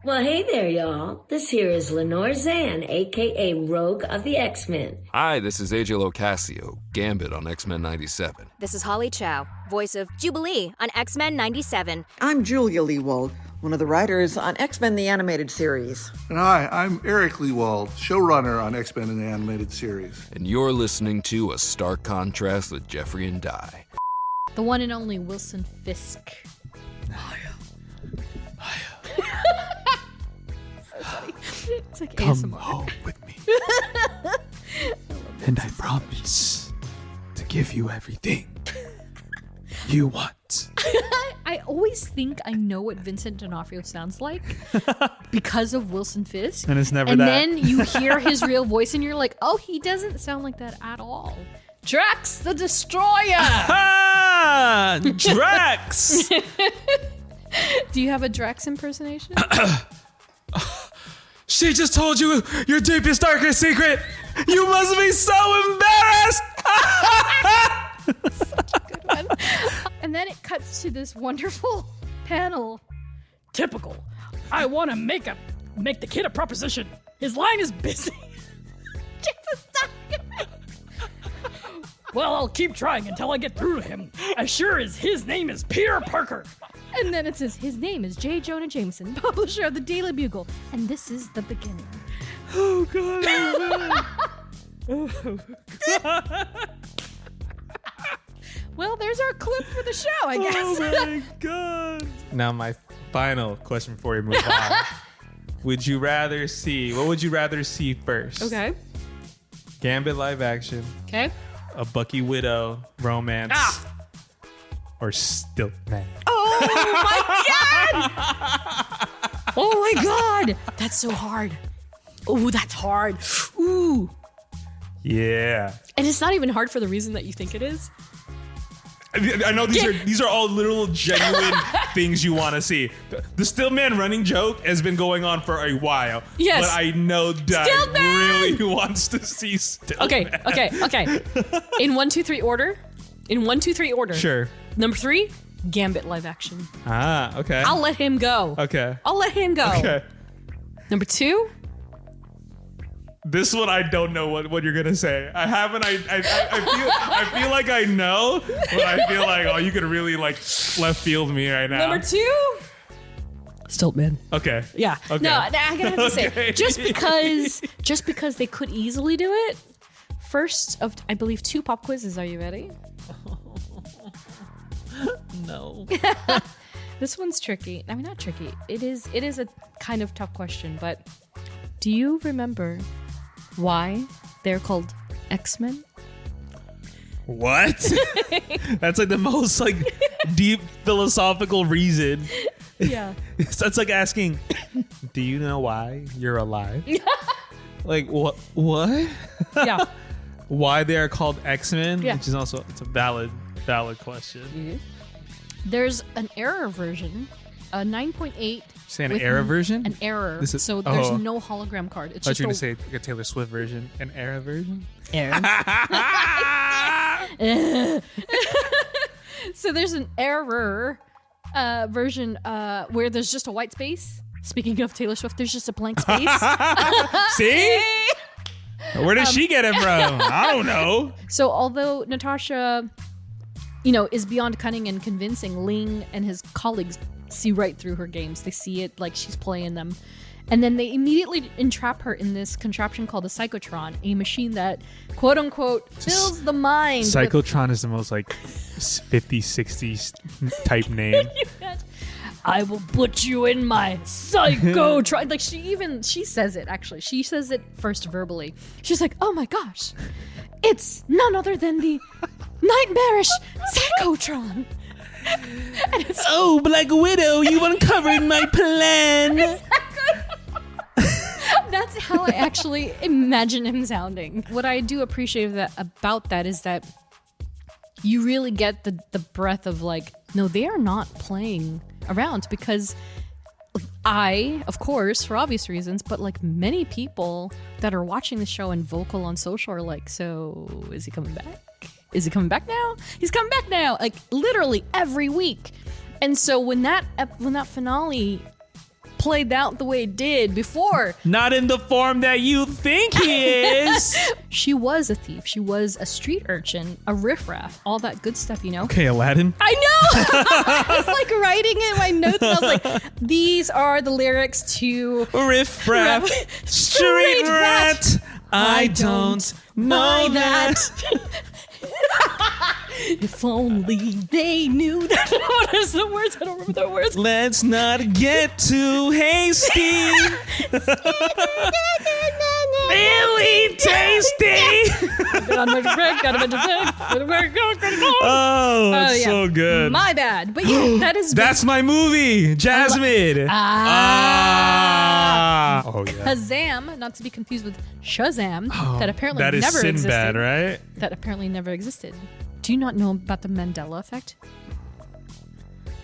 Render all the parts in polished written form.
Well, hey there, y'all. This here is Lenore Zann, a.k.a. Rogue of the X-Men. Hi, this is AJ Locascio, Gambit on X-Men 97. This is Holly Chou, voice of Jubilee on X-Men 97. I'm Julia Leewald, one of the writers on X-Men the Animated Series. And hi, I'm Eric Leewald, showrunner on X-Men the Animated Series. And you're listening to A Stark Contrast with Jeffrey and Di. The one and only Wilson Fisk. It's like Come ASMR. home with me. And I promise to give you everything you want. I always think I know what Vincent D'Onofrio sounds like because of Wilson Fisk. And it's never and that. And then you hear his real voice and you're like, oh, he doesn't sound like that at all. Drax the Destroyer! Ah! Drax! Do you have a Drax impersonation? She just told you your deepest, darkest secret. You must be so embarrassed. Such a good one. And then it cuts to this wonderful panel. Typical. I want to make the kid a proposition. His line is busy. Jesus, stop. Well, I'll keep trying until I get through to him. As sure as his name is Peter Parker. And then it says, his name is J. Jonah Jameson, publisher of the Daily Bugle, and this is the beginning. Oh, God. Oh, God. Well, there's our clip for the show, I guess. Oh, my God. Now, my final question before we move on. What would you rather see first? Okay. Gambit live action, Okay. a Bucky Widow romance, or Stilt Man? Oh, my God! Oh, my God! That's so hard. Oh, that's hard. Ooh. Yeah. And it's not even hard for the reason that you think it is. I know these are all literal genuine things you want to see. The Stillman running joke has been going on for a while. Yes. But I know Doug Stillman! really wants to see Stillman. Okay. In 1, 2, 3 order. Sure. Number 3, Gambit live action. Ah, okay. I'll let him go. Okay. Okay. Number 2. This one I don't know what you're gonna say. I feel like I know, but I feel like you could really left field me right now. Number 2. Stiltman. Okay. Yeah. Okay. No, I'm gonna have to say Okay. just because they could easily do it. First of, I believe, 2 pop quizzes. Are you ready? No. This one's tricky. I mean, not tricky. It is a kind of tough question, but do you remember why they're called X-Men? What? That's the most deep philosophical reason. Yeah. That's like asking, do you know why you're alive? What? Yeah. Why they are called X-Men? Yeah. Which is also, it's a valid question. There's an error version, a 9.8. Say an error version? An error. This is- So there's oh. no hologram card. It's I thought just you were going to say like a Taylor Swift version. An error version? error. So there's an error version where there's just a white space. Speaking of Taylor Swift, there's just a blank space. See? Where did she get it from? I don't know. So although Natasha, is beyond cunning and convincing, Ling and his colleagues see right through her games. They see it like she's playing them. And then they immediately entrap her in this contraption called a Psychotron, a machine that, quote unquote, fills the mind. Psychotron is the most 50s, 60s type name. I will put you in my Psychotron. She says it, actually. She says it first verbally. She's like, oh my gosh, it's none other than the nightmarish Psychotron. And it's Black Widow, you uncovered my plan. That's how I actually imagine him sounding. What I do appreciate about that is that you really get the breath of no, they are not playing around, because I, of course, for obvious reasons, but many people that are watching the show and vocal on social are so is he coming back? Is he coming back now? He's coming back now. Literally every week. And so when that finale played out the way it did before. Not in the form that you think he is. She was a thief. She was a street urchin, a riffraff, all that good stuff, you know? Okay, Aladdin. I know! I was like writing in my notes and I was like, these are the lyrics to Riff Raff, Street Rat. I don't know that. If only they knew that. What is the words? I don't remember the words. Let's not get too hasty. Really tasty. Oh, yeah. so good. My bad. But yeah, that is. That's my movie, Jasmine. Oh yeah. Shazam, not to be confused with Shazam, that apparently That is never Sinbad, existed. right? That apparently never existed. Do you not know about the Mandela effect?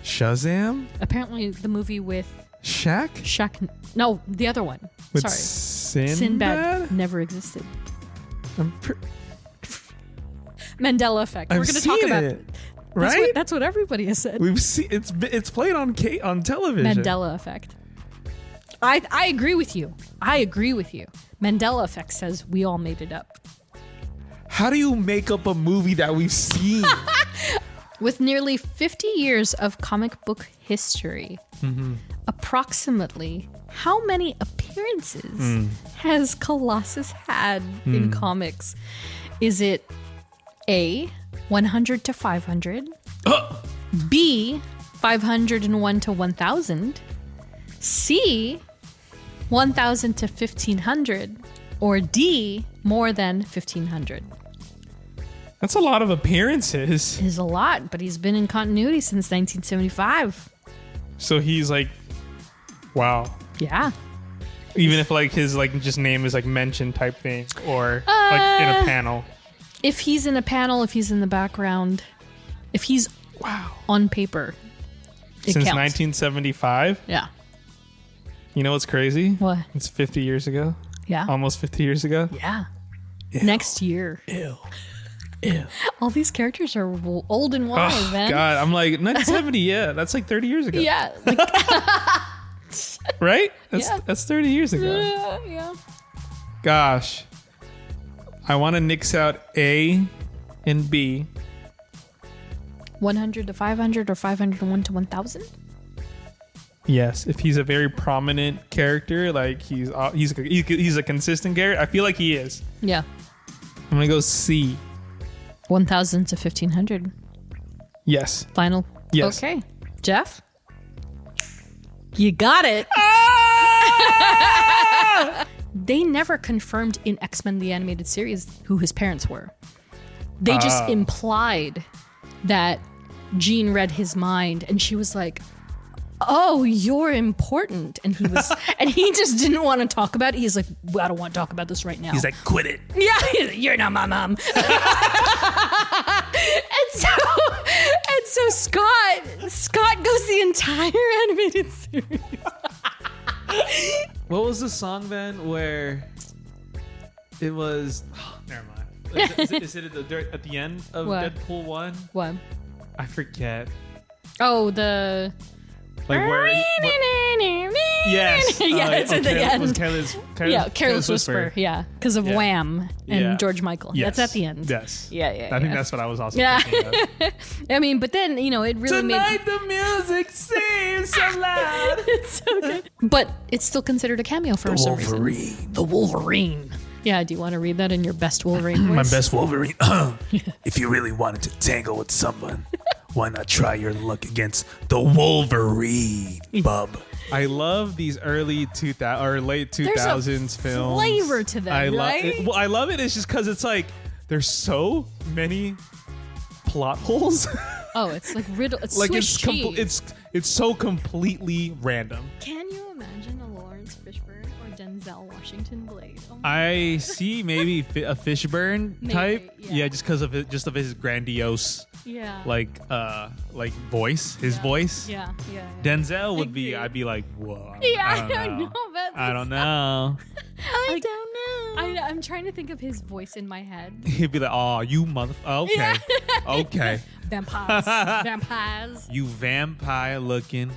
Shazam? Apparently, the movie with Shaq? Shaq. No, the other one. With Sorry. Sinbad? Never existed. I'm Mandela effect. I've We're going to talk seen about it, That's right? that's what everybody has said. We've seen it's played on television. Mandela effect. I agree with you. I agree with you. Mandela effect says we all made it up. How do you make up a movie that we've seen? With nearly 50 years of comic book history, approximately how many appearances has Colossus had in comics? Is it A, 100 to 500, B, 501 to 1000, C, 1000 to 1500, or D, more than 1500? That's a lot of appearances. Is a lot, but he's been in continuity since 1975. So he's like, wow. Yeah. Even if like his like just name is like mentioned type thing or like in a panel. If he's in a panel, if he's in the background, if he's on paper, it Since counts. 1975. Yeah. You know what's crazy? What? It's 50 years ago. Yeah. Almost 50 years ago. Yeah. Next year. Ew. All these characters are old and wise, Oh man. God, I'm like 1970. Yeah, that's like 30 years ago. Yeah. Like, Right? Yeah. That's 30 years ago. yeah. Gosh. I want to nix out A and B. 100 to 500 or 501 to 1000? Yes, if he's a very prominent character, like he's a consistent character. I feel like he is. Yeah. I'm gonna go C. 1000 to 1500. Yes. Final. Yes. Okay. Jeff? You got it. They never confirmed in X-Men the Animated Series who his parents were. They just implied that Jean read his mind and she was like, oh, you're important. And he was, and he just didn't want to talk about it. He's like, well, I don't want to talk about this right now. He's like, quit it. Yeah, you're not my mom. and so Scott goes the entire animated series. What was the song then where it was? Never mind. Is it at the end of What? Deadpool 1? What? I forget. Oh, the. Like where? Yes. Yeah, it's at the end. Was Careless Whisper. Yeah, because of Yeah. Wham and Yeah. George Michael. Yes. That's at the end. Yes. Yeah. I think that's what I was also Yeah. thinking of. I mean, but then it really Tonight the music seems so loud. it's so good. But it's still considered a cameo for some reason. The Wolverine. Yeah, do you want to read that in your best Wolverine voice? My best Wolverine. If you really wanted to tangle with someone, why not try your luck against the Wolverine, bub? I love these early 2000 or late 2000s films. flavor to them, I love right? it. Well, I love it. It's just because it's like there's so many plot holes. Oh, it's like riddle. It's like Swiss cheese. it's so completely random. Can you imagine a Lawrence Fishburne or Denzel Washington Blade? Oh my I see maybe a Fishburne Maybe, type. yeah. Yeah, just because of his grandiose Yeah. like voice, his voice. Yeah. Denzel would be. I'd be like, whoa. Yeah, I don't know. but I don't know. I don't know. I'm trying to think of his voice in my head. He'd be like, oh, you mother. Okay, Yeah. okay. Vampires. You vampire looking.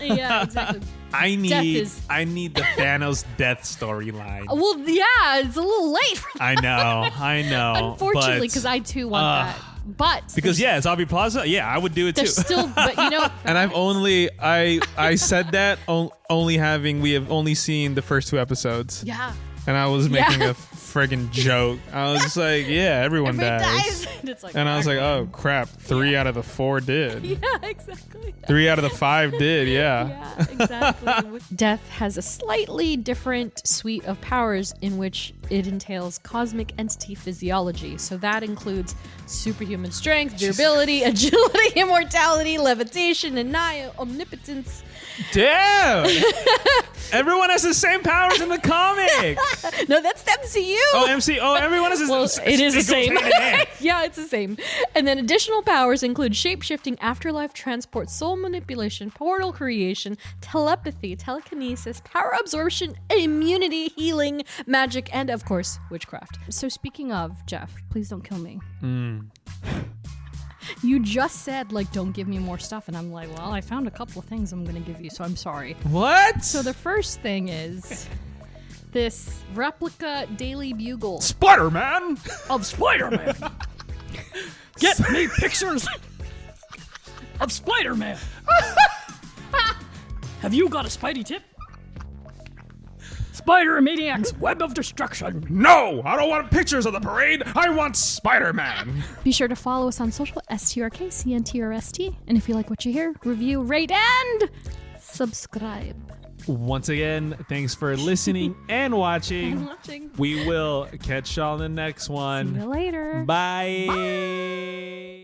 Yeah, exactly. I Death need is- the Thanos death storyline. Well, yeah, it's a little late. I know. Unfortunately, because I too want that. But because it's Aubrey Plaza. Yeah, I would do it too. there's still, but you know, And I've only I said that we have only seen the first 2 episodes. yeah. And I was making a friggin' joke. I was just like, yeah, everyone dies. And it's like, And I was like, oh crap, 3 out of the 4 did. yeah, exactly. 3 out of the 5 did, yeah. Yeah, exactly. Death has a slightly different suite of powers in which it entails cosmic entity physiology. So that includes superhuman strength, durability, agility, immortality, levitation, omnipotence. Damn! Everyone has the same powers in the comics. No, that's the MCU. Oh, everyone has the Well, it is the goes same. hand in hand. Yeah, it's the same. And then additional powers include shape-shifting, afterlife transport, soul manipulation, portal creation, telepathy, telekinesis, power absorption, immunity, healing, magic, and of course, witchcraft. So speaking of, Jeff, please don't kill me. You just said, like, don't give me more stuff. And I'm like, well, I found a couple of things I'm going to give you, so I'm sorry. What? So the first thing is this replica Daily Bugle Spider-Man? Of Spider-Man. Get me pictures of Spider-Man. Have you got a Spidey tip? Spider-Maniac's Web of Destruction. No! I don't want pictures of the parade! I want Spider-Man! Be sure to follow us on social, STRKCNTRST. And if you like what you hear, review, rate, and subscribe. Once again, thanks for listening and watching. We will catch y'all in the next one. See you later. Bye.